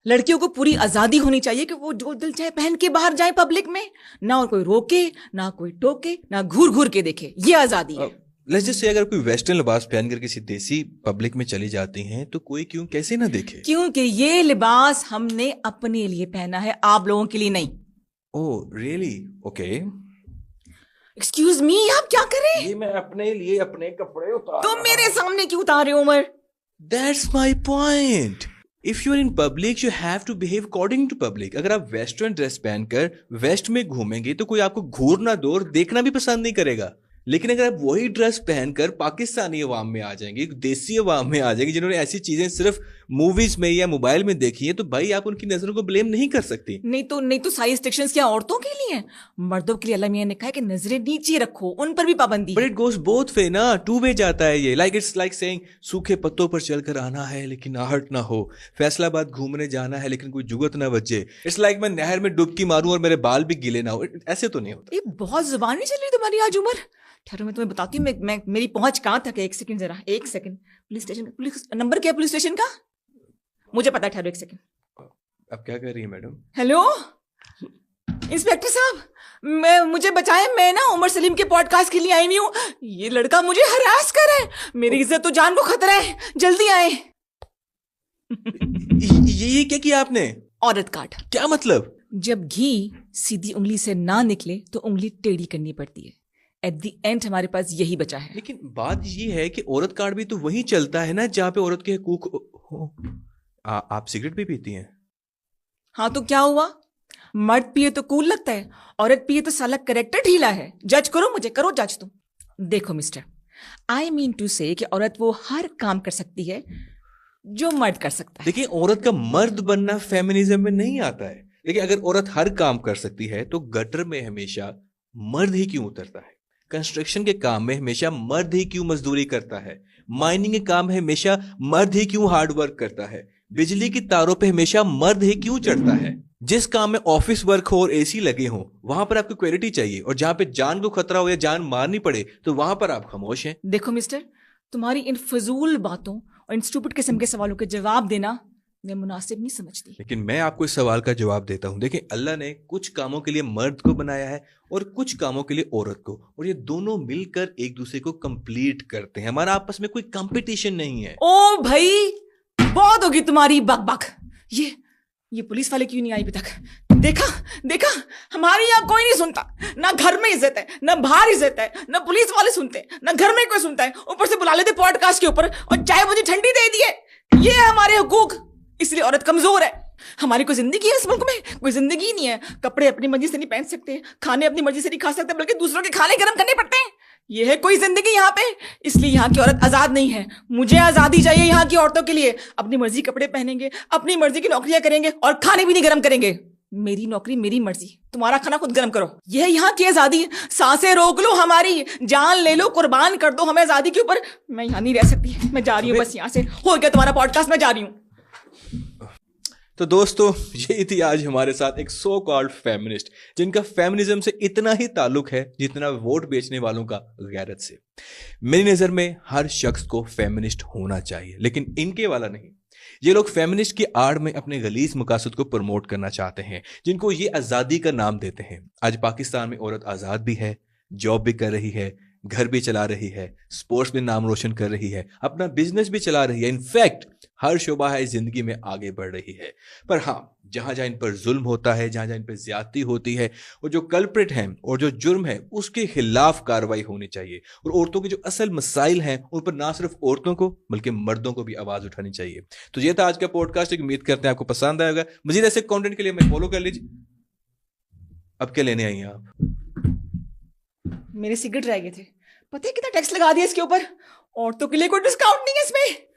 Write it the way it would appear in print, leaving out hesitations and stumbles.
लड़कियों को पूरी आजादी होनी चाहिए कि वो जो दिल चाहे पहन के बाहर जाए पब्लिक में, ना और कोई रोके, ना कोई टोके, ना घूर घूर के देखे। ये आजादी है। लेट्स जस्ट से अगर कोई वेस्टर्न लिबास पहनकर किसी देसी पब्लिक में चली जाती हैं तो कोई क्यों कैसे ना देखे? क्योंकि ये लिबास हमने अपने लिए पहना है, आप लोगों के लिए नहीं। Oh really? Okay. Excuse me, आप क्या करें? ये मैं अपने लिए अपने कपड़े उतार तुम मेरे सामने क्यों उतारे हो Umar? That's my point. If you're in public, you have to behave according to public. अगर आप वेस्टर्न ड्रेस पहनकर वेस्ट में घूमेंगे तो कोई आपको घूरना दो और देखना भी पसंद नहीं करेगा। लेकिन अगर आप वही ड्रेस पहनकर पाकिस्तानी अवाम में आ जाएंगे, देसी अवाम में आ जाएंगे जिन्होंने ऐसी चीजें सिर्फ मूवीज में या मोबाइल में देखी है, तो भाई आप उनकी नजरों को ब्लेम नहीं कर सकती। नहीं तो साइज रिस्ट्रिक्शंस क्या औरतों के लिए हैं? मर्दों के लिए अल्लाह मियां ने कहा है कि नजरें नीचे रखो, उन पर भी पाबंदी बट है। इट गोज बोथ वे ना, टू वे जाता है ये। लाइक इट्स लाइक सेइंग सूखे पत्तों पर चलकर आना है लेकिन आहट ना हो, फैसलाबाद घूमने जाना है लेकिन कोई जुगत ना बजे। इट्स लाइक मैं नहर में डुबकी मारूं और मेरे बाल भी गीले ना हो। ऐसे तो नहीं होता। ये बहुत जुबान नहीं चल रही तुम्हारी आज उमर। ठहरो, मैं तुम्हें बताती हूँ मैं मेरी पहुंच कहाँ तक है। एक सेकंड जरा, एक second. Police station, police number क्या है पुलिस स्टेशन का? मुझे पता है, ठहरो एक सेकंड। अब क्या कर रही है मैडम? हेलो इंस्पेक्टर साहब, मुझे बचाएं। मैं ना उमर सलीम के पॉडकास्ट के लिए आई हुई हूँ। ये लड़का मुझे हरास कर रहा है, मेरी इज्जत तो जान को खतरा है। जल्दी आए। ये क्या किया आपने? औरत काट। क्या मतलब? जब घी सीधी उंगली से ना निकले तो उंगली टेढ़ी करनी पड़ती है। एट द एंड हमारे पास यही बचा है। लेकिन बात ये है कि औरत कार्ड भी तो वहीं चलता है ना जहां पे औरत के हकूक हो। आप सिगरेट भी पीती हैं? हाँ तो क्या हुआ? मर्द पिए तो कूल लगता है, औरत पिए तो साला करेक्टर ढीला है। जज करो मुझे, करो जज तुम। देखो मिस्टर, आई मीन टू से कि औरत वो हर काम कर सकती है जो मर्द कर सकता है। देखिए, औरत का मर्द बनना फेमिनिज्म में नहीं आता है। देखिए, अगर औरत हर काम कर सकती है तो गटर में हमेशा मर्द ही क्यों उतरता है? कंस्ट्रक्शन के काम में हमेशा मर्द ही क्यों मजदूरी करता है? माइनिंग के काम में हमेशा मर्द ही क्यों हार्ड वर्क करता है? बिजली की तारों पे हमेशा मर्द ही क्यों चढ़ता है? जिस काम में ऑफिस वर्क हो और एसी लगे हो वहां पर आपको क्वैलिटी चाहिए, और जहां पे जान को खतरा हो या जान मारनी पड़े तो वहां पर आप खामोश हैं। देखो मिस्टर, तुम्हारी इन फजूल बातों और इन स्टूपिड किस्म के सवालों के जवाब देना मैं मुनासिब नहीं समझती। लेकिन मैं आपको इस सवाल का जवाब देता हूं। देखिए, अल्लाह ने कुछ कामों के लिए मर्द को बनाया है और कुछ कामों के लिए औरत को, और ये दोनों मिलकर एक दूसरे को कंप्लीट करते हैं। हमारा आपस में कोई कंपटीशन नहीं है। ओ भाई, बहुत होगी तुम्हारी बक बक। ये पुलिस वाले क्यों नहीं आई अभी तक? देखा देखा, हमारे यहाँ कोई नहीं सुनता। ना घर में इज्जत है, ना बाहर इज्जत है, ना पुलिस वाले सुनते हैं, ना घर में कोई सुनता है। ऊपर से बुला लेते पॉडकास्ट के ऊपर और चाय मुझे ठंडी दे दी है। ये है हमारे हुकूक, इसलिए औरत कमजोर है। हमारी कोई जिंदगी है इस मुल्क में? कोई जिंदगी नहीं है। कपड़े अपनी मर्जी से नहीं पहन सकते, खाने अपनी मर्जी से नहीं खा सकते, बल्कि दूसरों के खाने गर्म करने पड़ते हैं। ये है कोई जिंदगी यहाँ पे? इसलिए यहाँ की औरत आजाद नहीं है। मुझे आजादी चाहिए यहाँ की औरतों के लिए। अपनी मर्जी कपड़े पहनेंगे, अपनी मर्जी की नौकरियां करेंगे और खाने भी नहीं गर्म करेंगे। मेरी नौकरी मेरी मर्जी, तुम्हारा खाना खुद गर्म करो। यह है यहाँ की आजादी। सांसें रोक लो हमारी, जान ले लो, कुर्बान कर दो हमें आजादी के ऊपर। मैं यहाँ नहीं रह सकती, मैं जा रही हूँ बस यहाँ से। हो गया तुम्हारा पॉडकास्ट, मैं जा रही हूँ। तो दोस्तों, ये थी आज हमारे साथ एक सो कॉल्ड फेमिनिस्ट जिनका फेमिनिज्म से इतना ही ताल्लुक है जितना वोट बेचने वालों का गैरत से। मेरी नजर में हर शख्स को फेमिनिस्ट होना चाहिए, लेकिन इनके वाला नहीं। ये लोग फेमिनिस्ट की आड़ में अपने गलीज मकासद को प्रमोट करना चाहते हैं, जिनको ये आज़ादी का नाम देते हैं। आज पाकिस्तान में औरत आज़ाद भी है, जॉब भी कर रही है, घर भी चला रही है, स्पोर्ट्स में नाम रोशन कर रही है, अपना बिजनेस भी चला रही है। इनफैक्ट हर शोबा है जिंदगी में आगे बढ़ रही है। पर हाँ, जहां जहां इन पर जुल्म होता है, जहां जहां इन पर ज्यादती होती है, और जो कल्प्रिट हैं और जो जुर्म है उसके खिलाफ कार्रवाई होनी चाहिए। और औरतों के जो असल मसाइल हैं उन पर ना सिर्फ औरतों को बल्कि मर्दों को भी आवाज उठानी चाहिए। तो ये था आज का पॉडकास्ट। उम्मीद करते हैं आपको पसंद आएगा। मजीद ऐसे कंटेंट के लिए हमें फॉलो कर लीजिए। अब क्या लेने आई हैं आप? मेरे सिगरेट रह गए थे, पता है कितना टैक्स लगा दिया इसके ऊपर। औरतों के लिए कोई डिस्काउंट नहीं है इसमें।